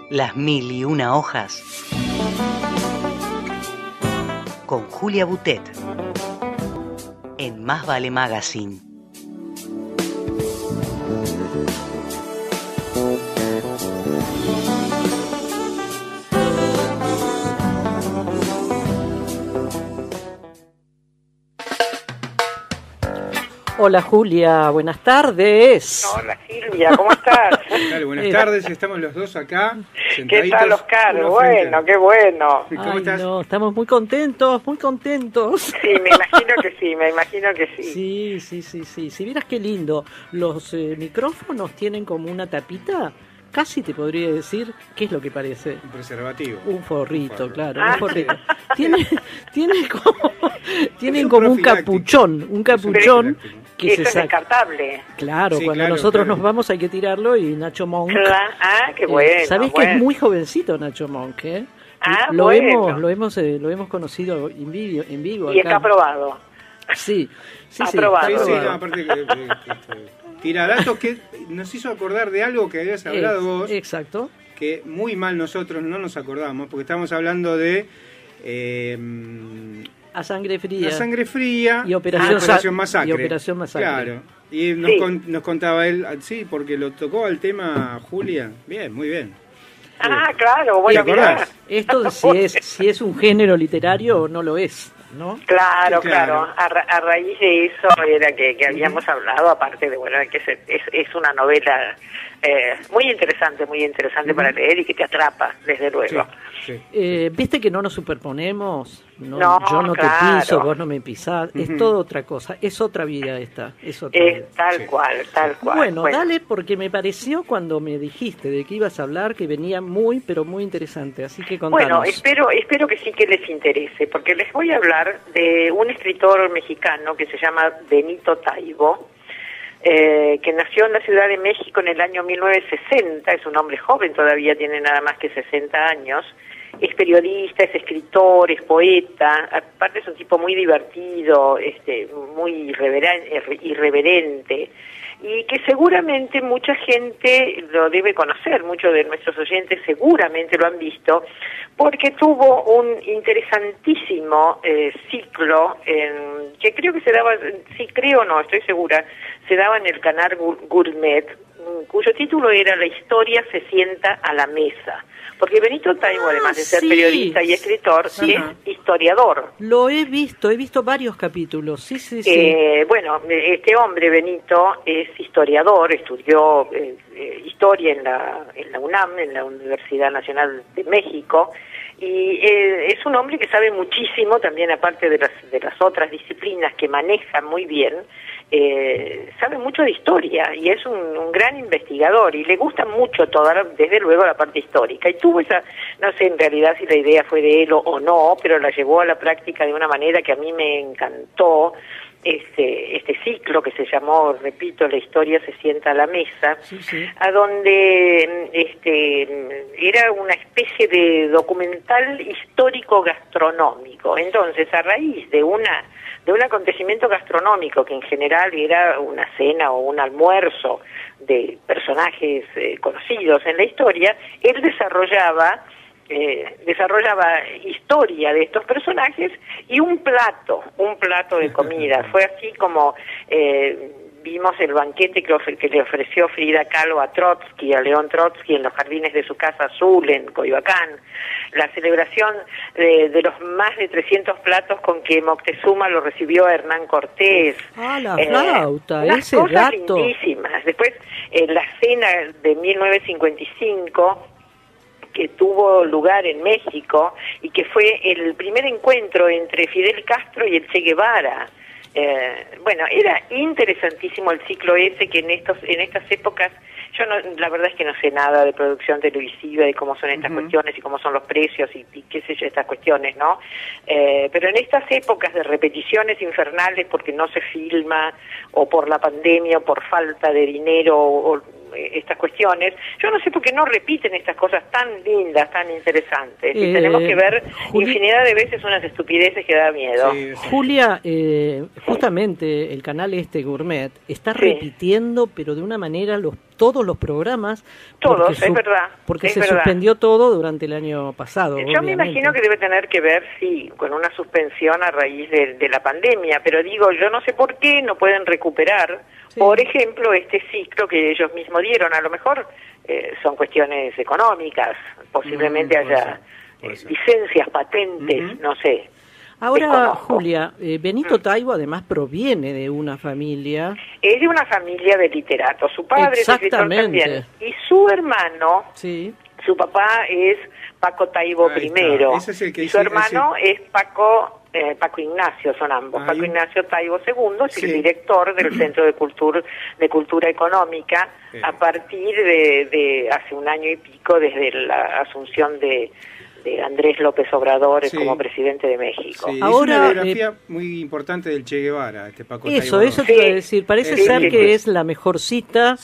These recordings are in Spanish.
Las mil y una hojas con Julia Butet en Más Vale Magazine. Hola Julia, buenas tardes. Hola Silvia, ¿cómo estás? Claro, buenas tardes, estamos los dos acá ¿Qué tal, Oscar? Bueno, qué bueno. ¿Cómo estás? No, estamos muy contentos, muy contentos. Sí, me imagino que sí. Sí. Si vieras qué lindo, los micrófonos tienen como una tapita, casi te podría decir, ¿qué es lo que parece? Un preservativo. Un forrito, claro, Ah. un forrito. Tienen como un capuchón que Eso se es saca. descartable. Claro, Sí, cuando claro, nosotros claro. nos vamos hay que tirarlo y Nacho Monk. Qué bueno. ¿Sabés que bueno. es muy jovencito Nacho Monk? Lo bueno. hemos conocido en vivo Y acá. está aprobado. Sí. Aprobado. Sí, está sí, no, aprobado. aparte tira datos que nos hizo acordar de algo que habías hablado vos, Exacto. que muy mal nosotros no nos acordamos, porque estamos hablando de A sangre fría. la sangre fría Y Operación Masacre. y Operación Masacre. Claro. Y nos contaba él, sí, porque lo tocó al tema Julia. Bien, muy bien. Claro, bueno, ¿Te acordás? mirá. Esto si es un género literario o no lo es, ¿no? Claro. Claro. A raíz de eso era que habíamos hablado, aparte de, bueno, que es una novela muy interesante para leer y que te atrapa, desde luego. Sí. Viste que no nos superponemos, No, yo no claro. te piso, vos no me pisás, es todo otra cosa, es otra vida esta, es otra vida. Tal Sí. cual. Bueno, dale, porque me pareció cuando me dijiste de que ibas a hablar que venía muy, pero muy interesante, así que contanos. Bueno, espero que sí que les interese, porque les voy a hablar de un escritor mexicano que se llama Benito Taibo, que nació en la Ciudad de México en el año 1960, es un hombre joven, todavía tiene nada más que 60 años, es periodista, es escritor, es poeta, aparte es un tipo muy divertido, muy irreverente, y que seguramente mucha gente lo debe conocer, muchos de nuestros oyentes seguramente lo han visto, porque tuvo un interesantísimo ciclo que creo que se daba, sí creo o no, estoy segura, se daba en el canal Gourmet, cuyo título era La historia se sienta a la mesa, porque Benito Taibo, además de ser sí. periodista y escritor, es historiador. Lo he visto varios capítulos, sí. Bueno, este hombre, Benito, es historiador, estudió historia en la UNAM, en la Universidad Nacional de México, y es un hombre que sabe muchísimo, también aparte de las otras disciplinas que maneja muy bien, sabe mucho de historia y es un gran investigador y le gusta mucho desde luego la parte histórica, y tuvo esa, no sé en realidad si la idea fue de él o no, pero la llevó a la práctica de una manera que a mí me encantó. Este ciclo que se llamó, repito, La historia se sienta a la mesa, Sí. a donde era una especie de documental histórico gastronómico. Entonces, a raíz de un acontecimiento gastronómico que en general era una cena o un almuerzo de personajes conocidos en la historia, él desarrollaba historia de estos personajes y un plato de comida. Fue así como vimos el banquete que le ofreció Frida Kahlo a Trotsky, a León Trotsky, en los jardines de su casa azul en Coyoacán, la celebración de los más de 300 platos con que Moctezuma lo recibió a Hernán Cortés. La flauta, unas ese cosas gato. lindísimas. Después, la cena de 1955, que tuvo lugar en México y que fue el primer encuentro entre Fidel Castro y el Che Guevara. Bueno, era interesantísimo el ciclo ese, que en estas épocas, yo la verdad es que no sé nada de producción televisiva, de cómo son estas cuestiones y cómo son los precios y qué sé yo, estas cuestiones, ¿no? Pero en estas épocas de repeticiones infernales porque no se filma, o por la pandemia, o por falta de dinero, o estas cuestiones, yo no sé por qué no repiten estas cosas tan lindas, tan interesantes, y tenemos que ver infinidad de veces unas estupideces que da miedo. Sí. Julia, justamente el canal Gourmet está repitiendo, pero de una manera todos los programas. Todos, es verdad. Porque es se verdad. suspendió todo durante el año pasado. Yo me imagino que debe tener que ver, sí, con una suspensión a raíz de la pandemia, pero digo, yo no sé por qué no pueden recuperar, por ejemplo, este ciclo que ellos mismos dieron. A lo mejor son cuestiones económicas, posiblemente haya licencias, patentes, no sé. Ahora, desconozco. Julia, Benito Taibo además proviene de una familia... Es de una familia de literatos. Su padre es escritor también. Y su hermano, su papá es Paco Taibo I. Ese es el que y su hermano es Paco Ignacio, son ambos. Paco Ignacio Taibo II es el director del Centro de Cultura Económica a partir de hace un año y pico, desde la asunción de Andrés López Obrador como presidente de México. Sí, ahora, es una biografía muy importante del Che Guevara, Paco Taibo. Eso te iba a decir. Parece ser que es la mejor cita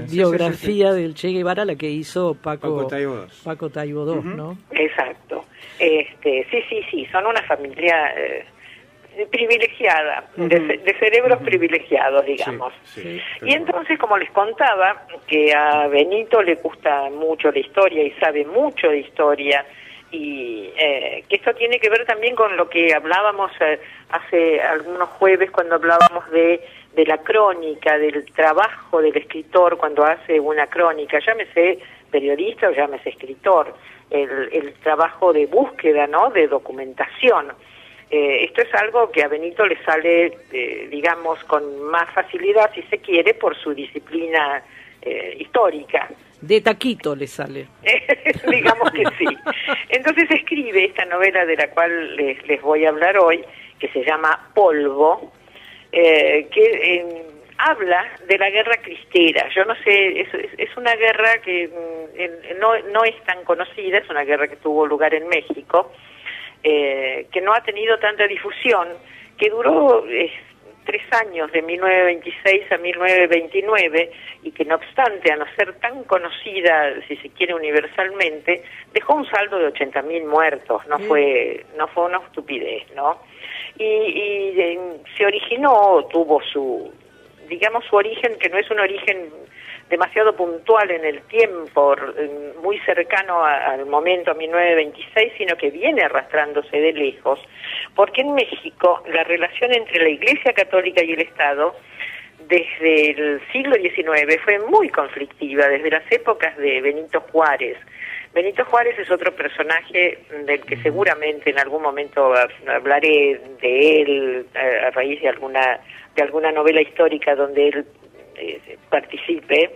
biografía del Che Guevara, la que hizo Paco Taibo II, ¿no? Exacto. Sí, son una familia privilegiada, de cerebros privilegiados, digamos. Y entonces, como les contaba, que a Benito le gusta mucho la historia y sabe mucho de historia, y que esto tiene que ver también con lo que hablábamos hace algunos jueves, cuando hablábamos de la crónica, del trabajo del escritor cuando hace una crónica, llámese periodista o llámese escritor, el trabajo de búsqueda, ¿no?, de documentación. Esto es algo que a Benito le sale, digamos, con más facilidad, si se quiere, por su disciplina histórica. De taquito le sale. Digamos que sí. Entonces escribe esta novela de la cual les voy a hablar hoy, que se llama Polvo, que habla de la guerra cristera. Yo no sé, es una guerra que no es tan conocida, es una guerra que tuvo lugar en México, que no ha tenido tanta difusión, que duró 3 años, de 1926 a 1929, y que no obstante, a no ser tan conocida, si se quiere, universalmente, dejó un saldo de 80.000 muertos. No fue una estupidez, ¿no? Y se originó, tuvo su origen, que no es un origen demasiado puntual en el tiempo, muy cercano al momento, a 1926, sino que viene arrastrándose de lejos, porque en México la relación entre la Iglesia Católica y el Estado desde el siglo XIX fue muy conflictiva, desde las épocas de Benito Juárez. Benito Juárez es otro personaje del que seguramente en algún momento hablaré de él a raíz de alguna novela histórica donde él participe.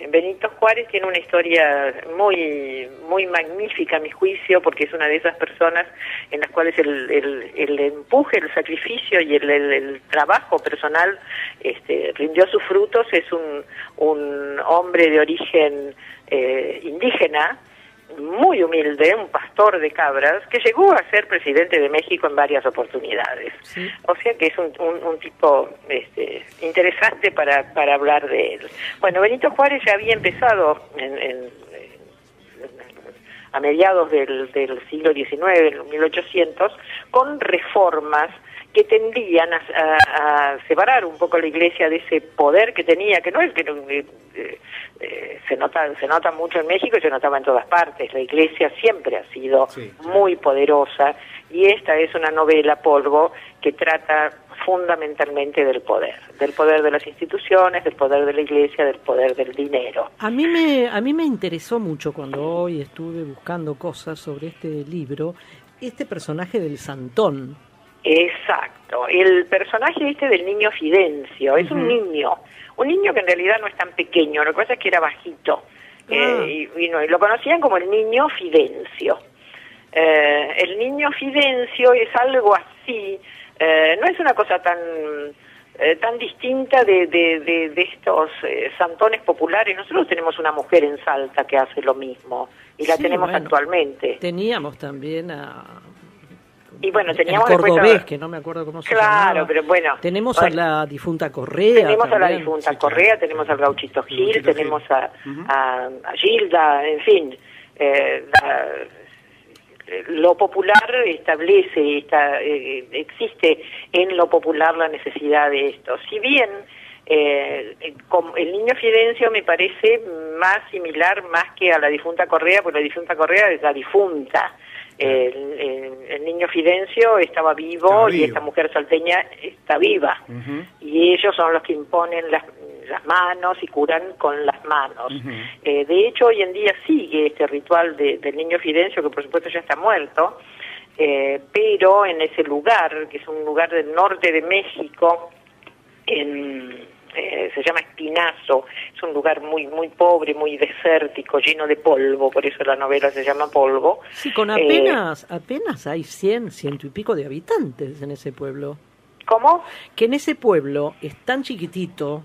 Benito Juárez tiene una historia muy muy magnífica a mi juicio, porque es una de esas personas en las cuales el empuje, el sacrificio y el trabajo personal rindió sus frutos. Es un hombre de origen indígena, muy humilde, un pastor de cabras, que llegó a ser presidente de México en varias oportunidades. O sea que es un tipo interesante para hablar de él. Bueno, Benito Juárez ya había empezado a mediados del siglo XIX, en 1800, con reformas que tendían a separar un poco la Iglesia de ese poder que tenía, que no es que se nota mucho en México y se notaba en todas partes. La Iglesia siempre ha sido muy poderosa, y esta es una novela, Polvo, que trata fundamentalmente del poder de las instituciones, del poder de la Iglesia, del poder del dinero. A mí me interesó mucho cuando hoy estuve buscando cosas sobre este libro, este personaje del Santón. Exacto, el personaje del niño Fidencio, es un niño que en realidad no es tan pequeño, lo que pasa es que era bajito, y lo conocían como el niño Fidencio. El niño Fidencio es algo así, no es una cosa tan distinta de estos santones populares. Nosotros tenemos una mujer en Salta que hace lo mismo, y la tenemos actualmente. Teníamos también teníamos el cordobés, que no me acuerdo cómo se llamaba. Claro, pero bueno. Tenemos a la difunta Correa. Tenemos a la difunta Correa, tenemos al Gauchito Gil, tenemos a Gilda, en fin. Lo popular establece, existe en lo popular la necesidad de esto. Si bien El niño Fidencio me parece más similar más que a la difunta Correa, porque la difunta Correa es la difunta. El niño Fidencio estaba vivo y esta mujer salteña está viva. Y ellos son los que imponen las manos y curan con las manos. De hecho, hoy en día sigue este ritual del niño Fidencio, que por supuesto ya está muerto, pero en ese lugar, que es un lugar del norte de México, se llama Espinazo, es un lugar muy muy pobre, muy desértico, lleno de polvo, por eso la novela se llama Polvo. Sí, con apenas hay 100 y pico de habitantes en ese pueblo. ¿Cómo? Que en ese pueblo es tan chiquitito,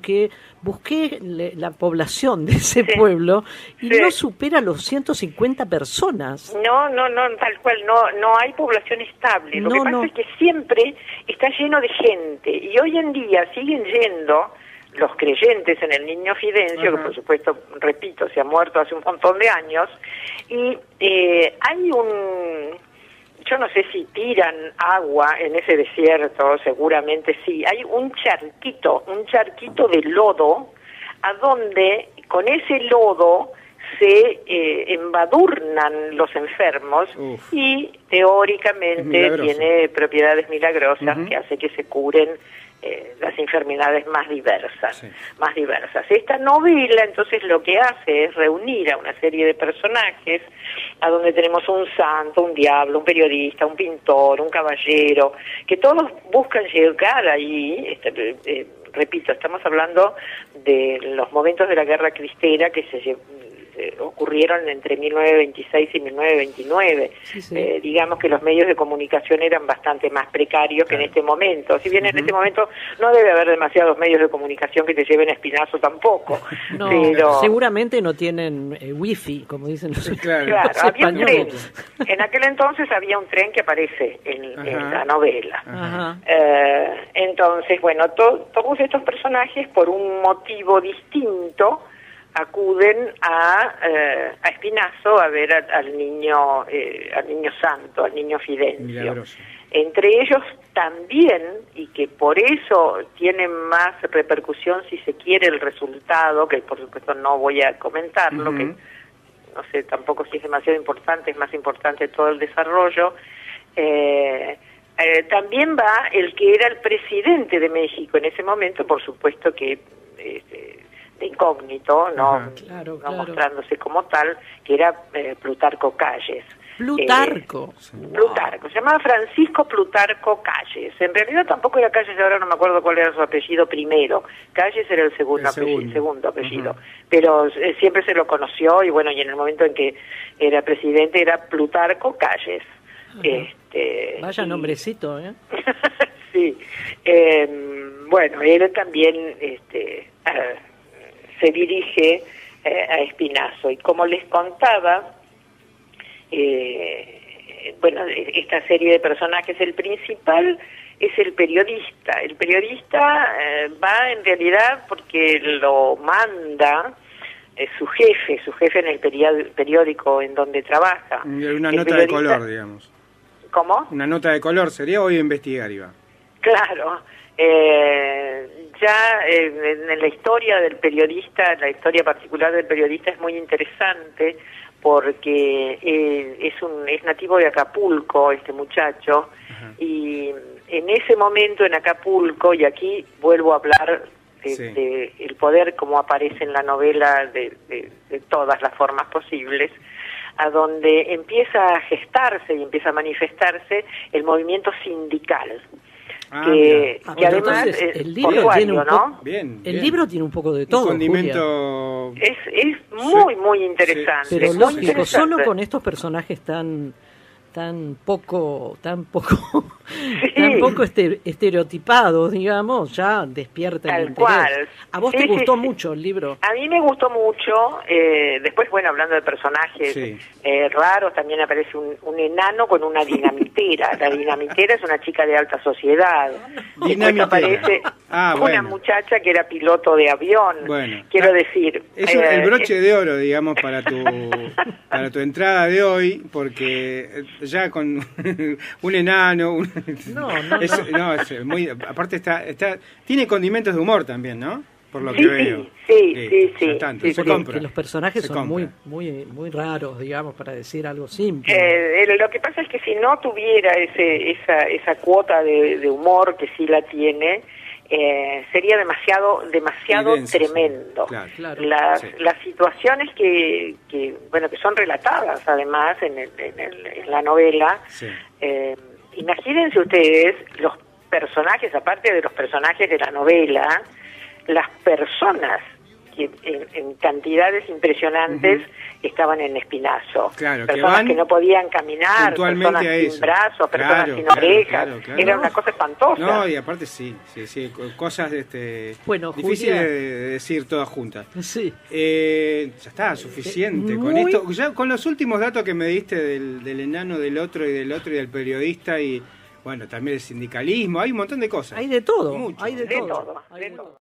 que busqué la población de ese pueblo y no supera los 150 personas. No, tal cual, no hay población estable. Lo que pasa es que siempre está lleno de gente y hoy en día siguen yendo los creyentes en el niño Fidencio, que por supuesto, repito, se ha muerto hace un montón de años, y hay yo no sé si tiran agua en ese desierto, seguramente sí. Hay un charquito de lodo, a donde con ese lodo se embadurnan los enfermos y teóricamente tiene propiedades milagrosas que hace que se curen las enfermedades más diversas. Esta novela entonces lo que hace es reunir a una serie de personajes a donde tenemos un santo, un diablo, un periodista, un pintor, un caballero, que todos buscan llegar ahí. Repito, estamos hablando de los momentos de la Guerra Cristera que ocurrieron entre 1926 y 1929. Digamos que los medios de comunicación eran bastante más precarios que en este momento. Si bien en este momento no debe haber demasiados medios de comunicación que te lleven a Espinazo tampoco. No, pero seguramente no tienen wifi, como dicen los Claro, había un tren. En aquel entonces había un tren que aparece en la novela. Entonces, bueno, todos estos personajes, por un motivo distinto, acuden a Espinazo a ver al niño santo, al niño Fidencio. Milagroso. Entre ellos también, y que por eso tiene más repercusión si se quiere el resultado, que por supuesto no voy a comentarlo, que no sé tampoco si es demasiado importante, es más importante todo el desarrollo. También va el que era el presidente de México en ese momento, por supuesto que de incógnito, no mostrándose como tal, que era Plutarco Calles. Plutarco. Plutarco, se llamaba Francisco Plutarco Calles. En realidad tampoco era Calles, ahora no me acuerdo cuál era su apellido primero. Calles era el segundo apellido. Pero siempre se lo conoció y bueno, y en el momento en que era presidente era Plutarco Calles. Vaya nombrecito, ¿eh? Sí. Bueno, él también se dirige a Espinazo y como les contaba, esta serie de personajes, el principal es el periodista. El periodista va en realidad porque lo manda su jefe en el periódico en donde trabaja. Una nota de color, digamos. ¿Cómo? Una nota de color, sería hoy investigar, Iba. Claro. En la historia del periodista, la historia particular del periodista es muy interesante porque es nativo de Acapulco este muchacho. Y en ese momento en Acapulco, y aquí vuelvo a hablar de el poder como aparece en la novela de todas las formas posibles, a donde empieza a gestarse y empieza a manifestarse el movimiento sindical. Que además el libro tiene el libro tiene un poco de todo. Un condimento. Es muy interesante. Pero lógico, solo con estos personajes tan poco estereotipados, digamos, ya despierta el interés. Cual. ¿A vos te gustó mucho el libro? A mí me gustó mucho. Después, bueno, hablando de personajes raros, también aparece un enano con una dinamitera. La dinamitera es una chica de alta sociedad. Después aparece una muchacha que era piloto de avión. Bueno, quiero decir... Es el broche de oro, digamos, para tu entrada de hoy, porque ya con un enano. No, es muy, aparte tiene condimentos de humor también, ¿no? Por lo sí, que veo. Sí. Se compra. Que los personajes son muy raros, digamos, para decir algo simple. Lo que pasa es que si no tuviera esa cuota de humor que sí la tiene, sería demasiado denso, tremendo. Sí. Claro. Las situaciones que son relatadas además en la novela, sí. Imagínense ustedes los personajes, aparte de los personajes de la novela, las personas que en cantidades impresionantes estaban en Espinazo. Claro, personas que no podían caminar, personas sin brazos, personas sin orejas. Claro. Era una cosa espantosa. No, y aparte sí, cosas difíciles de decir todas juntas. Sí. Ya está, suficiente. Con esto, ya con los últimos datos que me diste del enano, del otro y del periodista y bueno, también el sindicalismo, hay un montón de cosas. Hay de todo. Mucho. Hay de todo. De todo.